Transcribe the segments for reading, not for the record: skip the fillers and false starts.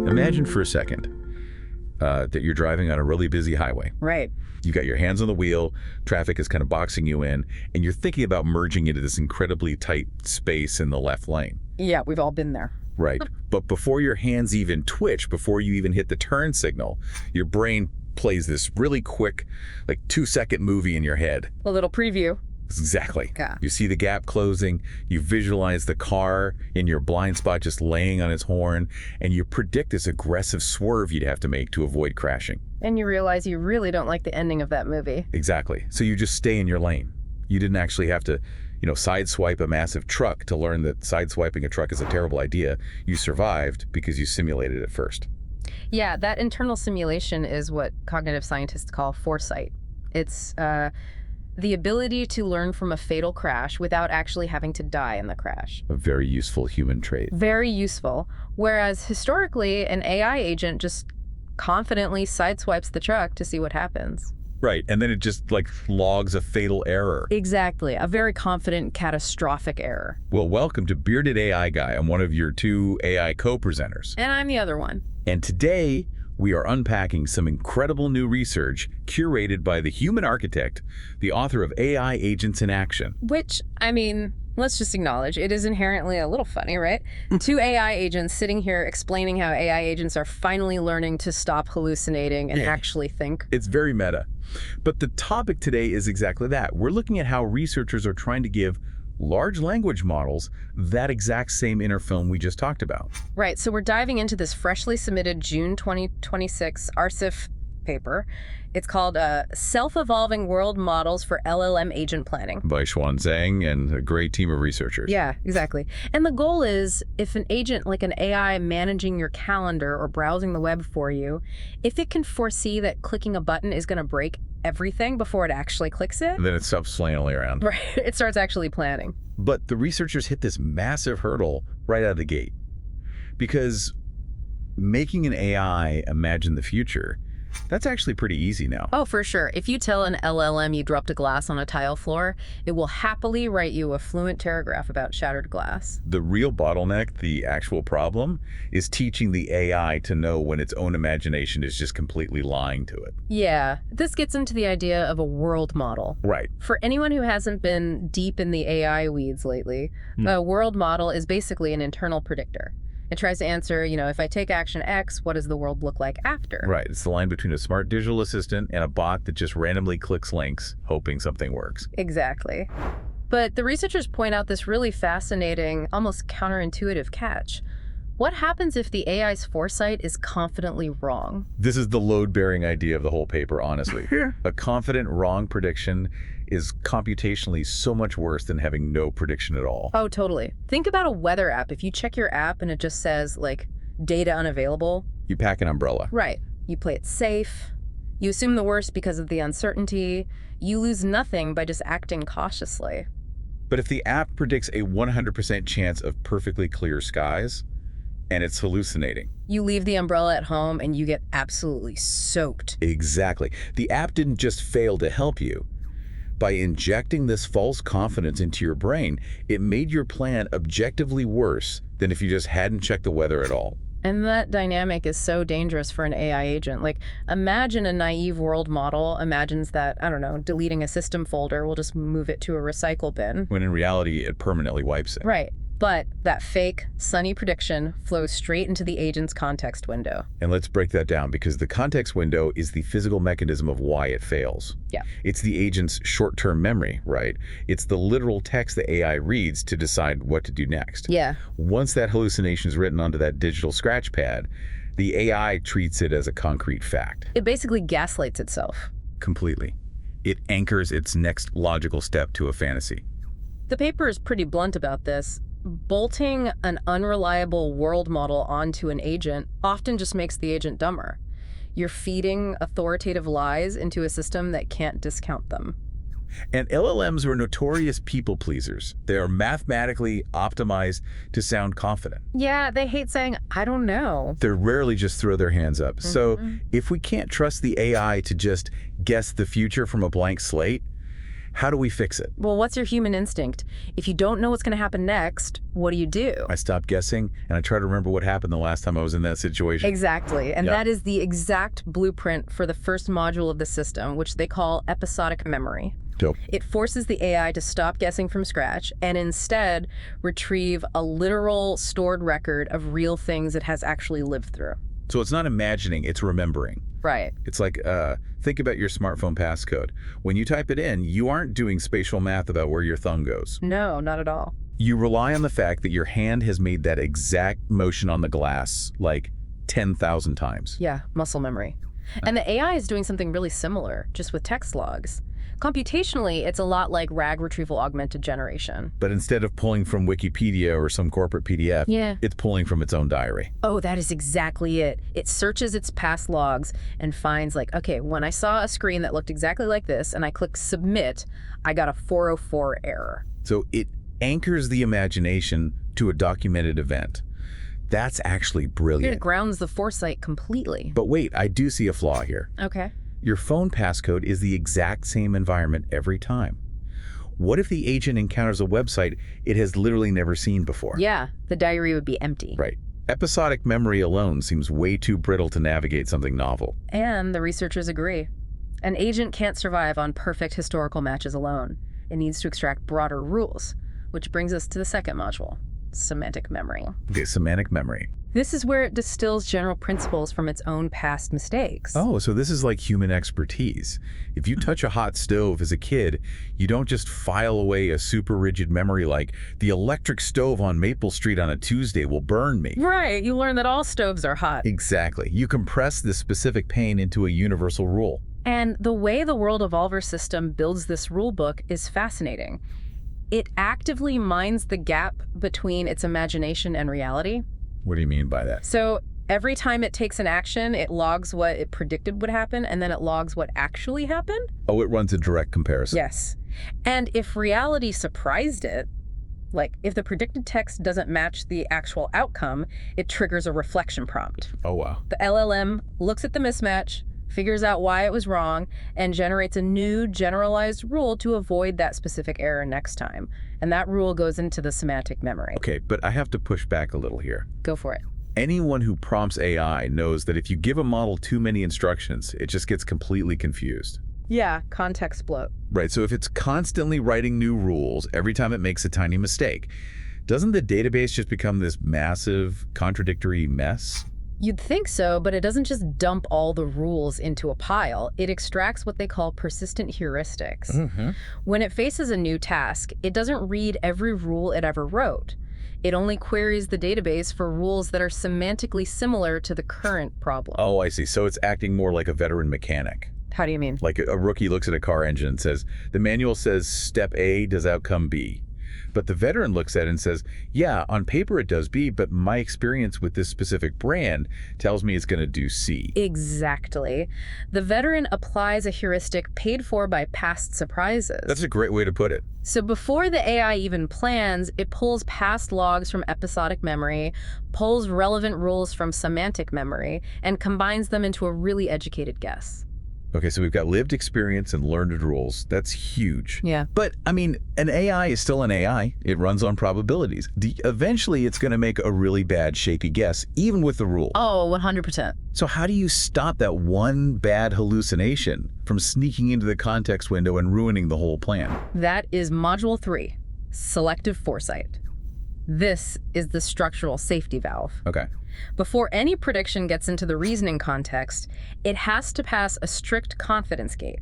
Imagine for a second that you're driving on a really busy highway. Right. You've got your hands on the wheel, traffic is kind of boxing you in, and you're thinking about merging into this incredibly tight space in the left lane. Yeah, we've all been there. Right. But before your hands even twitch, before you even hit the turn signal, your brain plays this really quick, like 2-second movie in your head. A little preview. Exactly. Yeah. You see the gap closing, you visualize the car in your blind spot just laying on its horn, and you predict this aggressive swerve you'd have to make to avoid crashing. And you realize you really don't like the ending of that movie. Exactly. So you just stay in your lane. You didn't actually have to, sideswipe a massive truck to learn that sideswiping a truck is a terrible idea. You survived because you simulated it first. Yeah, that internal simulation is what cognitive scientists call foresight. It's the ability to learn from a fatal crash without actually having to die in the crash. A very useful human trait. Very useful. Whereas historically, an AI agent just confidently sideswipes the truck to see what happens. Right, and then it just logs a fatal error. Exactly, a very confident catastrophic error. Well, welcome to Bearded AI Guy. I'm one of your 2 AI co-presenters. And I'm the other one. And today, we are unpacking some incredible new research curated by the human architect, the author of AI Agents in Action. Which, let's just acknowledge, it is inherently a little funny, right? 2 AI agents sitting here explaining how AI agents are finally learning to stop hallucinating and actually think. It's very meta. But the topic today is exactly that. We're looking at how researchers are trying to give large language models that exact same inner film we just talked about. Right, so we're diving into this freshly submitted June 2026 RCIF paper. It's called Self-Evolving World Models for LLM Agent Planning. By Xuan Zhang and a great team of researchers. Yeah, exactly. And the goal is, if an agent like an AI managing your calendar or browsing the web for you, if it can foresee that clicking a button is going to break everything before it actually clicks it, Then it stops flailing around. right, it starts actually planning. But the researchers hit this massive hurdle right out of the gate. Because making an AI imagine the future, that's actually pretty easy now. Oh, for sure. If you tell an LLM you dropped a glass on a tile floor, it will happily write you a fluent paragraph about shattered glass. The real bottleneck, the actual problem, is teaching the AI to know when its own imagination is just completely lying to it. Yeah, this gets into the idea of a world model. Right. For anyone who hasn't been deep in the AI weeds lately, a world model is basically an internal predictor. It tries to answer, if I take action X, what does the world look like after? Right. It's the line between a smart digital assistant and a bot that just randomly clicks links, hoping something works. Exactly. But the researchers point out this really fascinating, almost counterintuitive catch. What happens if the AI's foresight is confidently wrong? This is the load-bearing idea of the whole paper, honestly. A confident wrong prediction is computationally so much worse than having no prediction at all. Oh, totally. Think about a weather app. If you check your app and it just says, data unavailable. You pack an umbrella. Right. You play it safe. You assume the worst because of the uncertainty. You lose nothing by just acting cautiously. But if the app predicts a 100% chance of perfectly clear skies, and it's hallucinating. You leave the umbrella at home and you get absolutely soaked. Exactly. The app didn't just fail to help you. By injecting this false confidence into your brain, it made your plan objectively worse than if you just hadn't checked the weather at all. And that dynamic is so dangerous for an AI agent. Imagine a naive world model imagines that, deleting a system folder will just move it to a recycle bin. When in reality, it permanently wipes it. Right. But that fake, sunny prediction flows straight into the agent's context window. And let's break that down, because the context window is the physical mechanism of why it fails. Yeah. It's the agent's short-term memory, right? It's the literal text the AI reads to decide what to do next. Yeah. Once that hallucination is written onto that digital scratch pad, the AI treats it as a concrete fact. It basically gaslights itself. Completely. It anchors its next logical step to a fantasy. The paper is pretty blunt about this. Bolting an unreliable world model onto an agent often just makes the agent dumber. You're feeding authoritative lies into a system that can't discount them. And LLMs are notorious people pleasers. They are mathematically optimized to sound confident. Yeah, they hate saying, I don't know. They rarely just throw their hands up. So if we can't trust the AI to just guess the future from a blank slate, How do we fix it? Well, what's your human instinct? If you don't know what's going to happen next, what do? I stop guessing, and I try to remember what happened the last time I was in that situation. Exactly. And Yeah. that is the exact blueprint for the first module of the system, which they call episodic memory. Dope. It forces the AI to stop guessing from scratch and instead retrieve a literal stored record of real things it has actually lived through. So it's not imagining, it's remembering. Right. It's like, think about your smartphone passcode. When you type it in, you aren't doing spatial math about where your thumb goes. No, not at all. You rely on the fact that your hand has made that exact motion on the glass like 10,000 times. Yeah, muscle memory. And the AI is doing something really similar, just with text logs. Computationally, it's a lot like RAG retrieval augmented generation. But instead of pulling from Wikipedia or some corporate PDF, Yeah. it's pulling from its own diary. Oh, that is exactly it. It searches its past logs and finds like, okay, when I saw a screen that looked exactly like this and I clicked submit, I got a 404 error. So it anchors the imagination to a documented event. That's actually It brilliant. grounds the foresight completely. But wait, I do see a flaw here. Okay. Your phone passcode is the exact same environment every time. What if the agent encounters a website it has literally never seen before? Yeah, the diary would be empty. Right. Episodic memory alone seems way too brittle to navigate something novel. And the researchers agree. An agent can't survive on perfect historical matches alone. It needs to extract broader rules, which brings us to the second module, semantic memory. Okay, semantic memory. This is where it distills general principles from its own past mistakes. Oh, so this is like human expertise. If you touch a hot stove as a kid, you don't just file away a super rigid memory like, the electric stove on Maple Street on a Tuesday will burn me. Right, you learn that all stoves are hot. Exactly. You compress this specific pain into a universal rule. And the way the World Evolver system builds this rule book is fascinating. It actively mines the gap between its imagination and reality. What do you mean by that? So every time it takes an action, it logs what it predicted would happen, and then it logs what actually happened? Oh, it runs a direct comparison. Yes. And if reality surprised it, like if the predicted text doesn't match the actual outcome, it triggers a reflection prompt. Oh, wow. The LLM looks at the mismatch, figures out why it was wrong, and generates a new generalized rule to avoid that specific error next time. And that rule goes into the semantic memory. Okay, but I have to push back a little here. Go for it. Anyone who prompts AI knows that if you give a model too many instructions, it just gets completely confused. Yeah, context bloat. Right, so if it's constantly writing new rules every time it makes a tiny mistake, doesn't the database just become this massive, contradictory mess? You'd think so, but it doesn't just dump all the rules into a pile. It extracts what they call persistent heuristics. Mm-hmm. When it faces a new task, it doesn't read every rule it ever wrote. It only queries the database for rules that are semantically similar to the current problem. Oh, I see. So it's acting more like a veteran mechanic. How do you mean? Like a rookie looks at a car engine and says, the manual says step A does outcome B. But the veteran looks at it and says, yeah, on paper it does B, but my experience with this specific brand tells me it's going to do C. Exactly. The veteran applies a heuristic paid for by past surprises. That's a great way to put it. So before the AI even plans, it pulls past logs from episodic memory, pulls relevant rules from semantic memory, and combines them into a really educated guess. Okay, so we've got lived experience and learned rules. That's huge. Yeah. But, I mean, an AI is still an AI. It runs on probabilities. Eventually, it's going to make a really bad, shaky guess, even with the rule. Oh, 100%. So how do you stop that one bad hallucination from sneaking into the context window and ruining the whole plan? That is Module 3, Selective Foresight. This is the structural safety valve. Okay. Before any prediction gets into the reasoning context, it has to pass a strict confidence gate.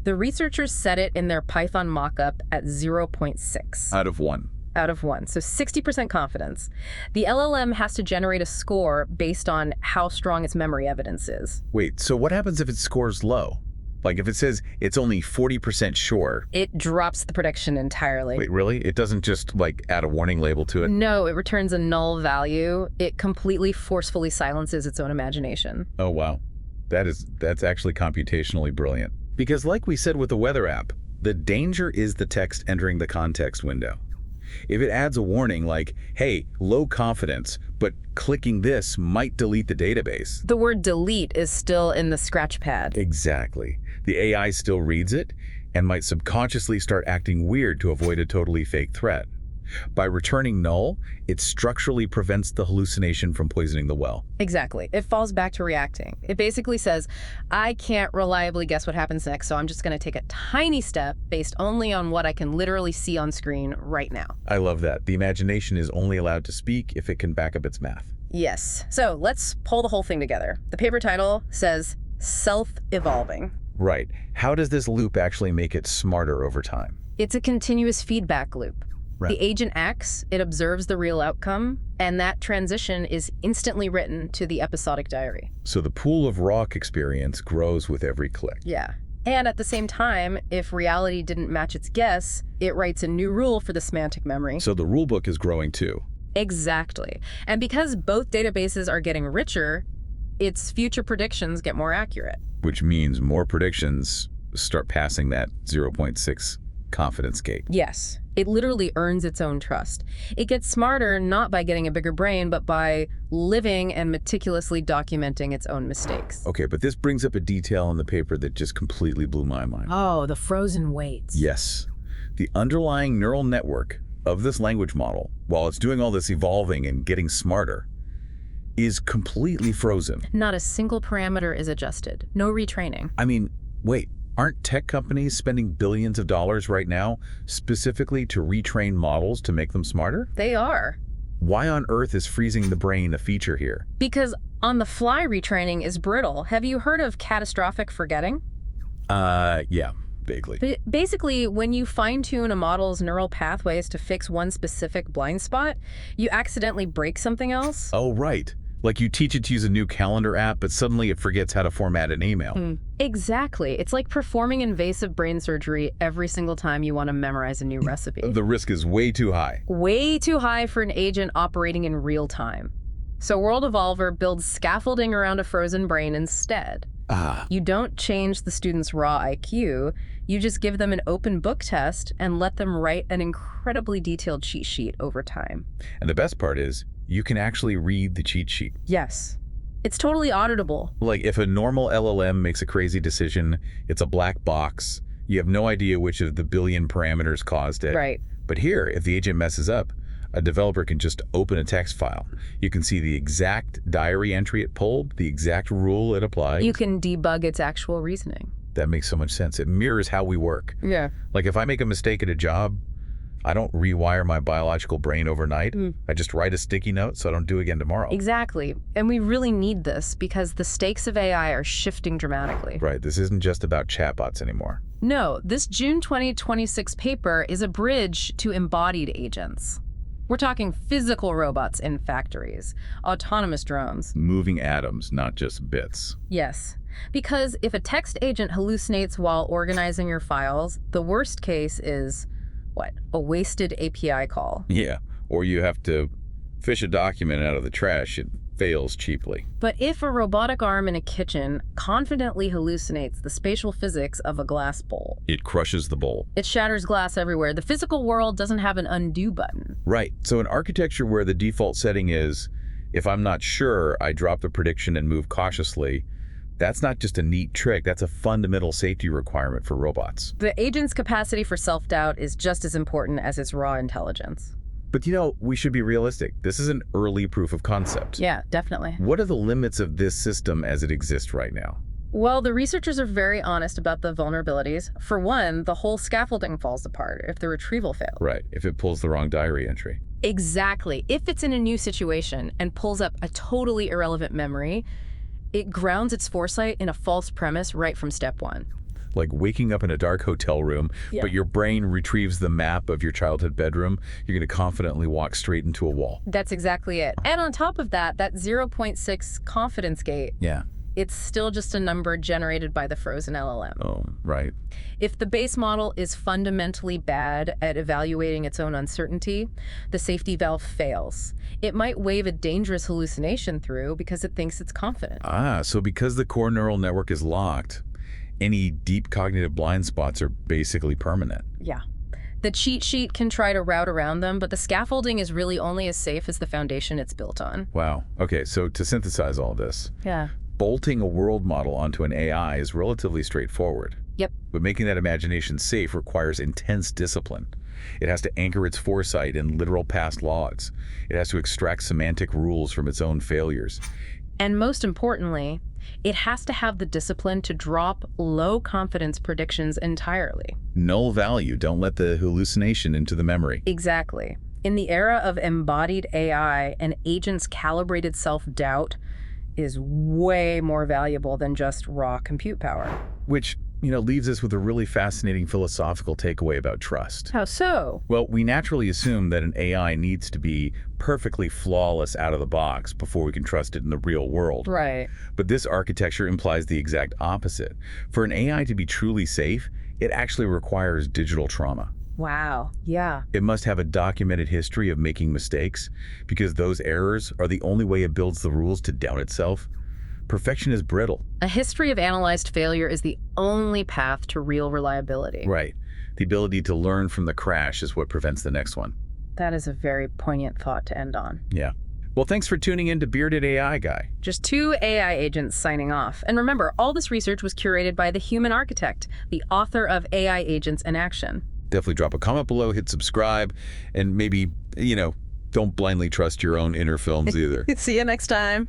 The researchers set it in their Python mockup at 0.6. Out of 1. Out of 1, so 60% confidence. The LLM has to generate a score based on how strong its memory evidence is. Wait, so what happens if it scores low? Like if it says it's only 40% sure. It drops the prediction entirely. Wait, really? It doesn't just like add a warning label to it? No, it returns a null value. It completely forcefully silences its own imagination. Oh, wow. That's actually computationally brilliant. Because like we said with the weather app, the danger is the text entering the context window. If it adds a warning like, hey, low confidence, but clicking this might delete the database. The word delete is still in the scratch pad. Exactly. The AI still reads it, and might subconsciously start acting weird to avoid a totally fake threat. By returning null, it structurally prevents the hallucination from poisoning the well. Exactly. It falls back to reacting. It basically says, I can't reliably guess what happens next, so I'm just going to take a tiny step based only on what I can literally see on screen right now. I love that. The imagination is only allowed to speak if it can back up its math. Yes. So let's pull the whole thing together. The paper title says self-evolving. Right. How does this loop actually make it smarter over time? It's a continuous feedback loop. Right. The agent acts, it observes the real outcome, and that transition is instantly written to the episodic diary. So the pool of raw experience grows with every click. Yeah. And at the same time, if reality didn't match its guess, it writes a new rule for the semantic memory. So the rulebook is growing too. Exactly. And because both databases are getting richer, its future predictions get more accurate. Which means more predictions start passing that 0.6 confidence gate. Yes. It literally earns its own trust. It gets smarter not by getting a bigger brain, but by living and meticulously documenting its own mistakes. Okay, but this brings up a detail in the paper that just completely blew my mind. Oh, the frozen weights. Yes. The underlying neural network of this language model, while it's doing all this evolving and getting smarter, is completely frozen. Not a single parameter is adjusted. No retraining. I mean, wait. Aren't tech companies spending billions of dollars right now specifically to retrain models to make them smarter? They are. Why on earth is freezing the brain a feature here? Because on-the-fly retraining is brittle. Have you heard of catastrophic forgetting? Yeah, vaguely. Basically, when you fine-tune a model's neural pathways to fix one specific blind spot, you accidentally break something else. Oh, right. Like you teach it to use a new calendar app, but suddenly it forgets how to format an email. Exactly. It's like performing invasive brain surgery every single time you want to memorize a new recipe. The risk is way too high. Way too high for an agent operating in real time. So World Evolver builds scaffolding around a frozen brain instead. You don't change the student's raw IQ, you just give them an open book test and let them write an incredibly detailed cheat sheet over time. And the best part is, you can actually read the cheat sheet. Yes. It's totally auditable. Like if a normal LLM makes a crazy decision, it's a black box. You have no idea which of the billion parameters caused it. Right. But here, if the agent messes up, a developer can just open a text file. You can see the exact diary entry it pulled, the exact rule it applied. You can debug its actual reasoning. That makes so much sense. It mirrors how we work. Yeah. Like if I make a mistake at a job, I don't rewire my biological brain overnight. I just write a sticky note so I don't do it again tomorrow. Exactly. And we really need this because the stakes of AI are shifting dramatically. Right. This isn't just about chatbots anymore. No, this June 2026 paper is a bridge to embodied agents. We're talking physical robots in factories, autonomous drones. Moving atoms, not just bits. Yes. Because if a text agent hallucinates while organizing your files, the worst case is, what, a wasted API call. Yeah, or you have to fish a document out of the trash. It fails cheaply. But if a robotic arm in a kitchen confidently hallucinates the spatial physics of a glass bowl, It crushes the bowl. it shatters glass everywhere. The physical world doesn't have an undo button. Right. So an architecture where the default setting is, if I'm not sure, I drop the prediction and move cautiously, that's not just a neat trick, that's a fundamental safety requirement for robots. The agent's capacity for self-doubt is just as important as its raw intelligence. But you know, we should be realistic. This is an early proof of concept. Yeah, definitely. What are the limits of this system as it exists right now? Well, the researchers are very honest about the vulnerabilities. For one, the whole scaffolding falls apart if the retrieval fails. Right, if it pulls the wrong diary entry. Exactly. If it's in a new situation and pulls up a totally irrelevant memory, it grounds its foresight in a false premise right from step one. Like waking up in a dark hotel room, but your brain retrieves the map of your childhood bedroom, you're going to confidently walk straight into a wall. That's exactly it. And on top of that, that 0.6 confidence gate, Yeah. it's still just a number generated by the frozen LLM. Oh, right. If the base model is fundamentally bad at evaluating its own uncertainty, the safety valve fails. It might wave a dangerous hallucination through because it thinks it's confident. So because the core neural network is locked, any deep cognitive blind spots are basically permanent. Yeah. The cheat sheet can try to route around them, but the scaffolding is really only as safe as the foundation it's built on. Wow. Okay, so to synthesize all this, Yeah. bolting a world model onto an AI is relatively straightforward. Yep. But making that imagination safe requires intense discipline. It has to anchor its foresight in literal past logs. It has to extract semantic rules from its own failures. And most importantly, it has to have the discipline to drop low-confidence predictions entirely. Null value, don't let the hallucination into the memory. Exactly. In the era of embodied AI, an agent's calibrated self-doubt is way more valuable than just raw compute power. Which, leaves us with a really fascinating philosophical takeaway about trust. How so? Well, we naturally assume that an AI needs to be perfectly flawless out of the box before we can trust it in the real world. Right. But this architecture implies the exact opposite. For an AI to be truly safe, it actually requires digital trauma. Wow. Yeah. It must have a documented history of making mistakes, because those errors are the only way it builds the rules to doubt itself. Perfection is brittle. A history of analyzed failure is the only path to real reliability. Right. The ability to learn from the crash is what prevents the next one. That is a very poignant thought to end on. Yeah. Well, thanks for tuning in to Bearded AI Guy. Just 2 AI agents signing off. And remember, all this research was curated by the human architect, the author of AI Agents in Action. Definitely drop a comment below, hit subscribe, and maybe, don't blindly trust your own inner films either. See you next time.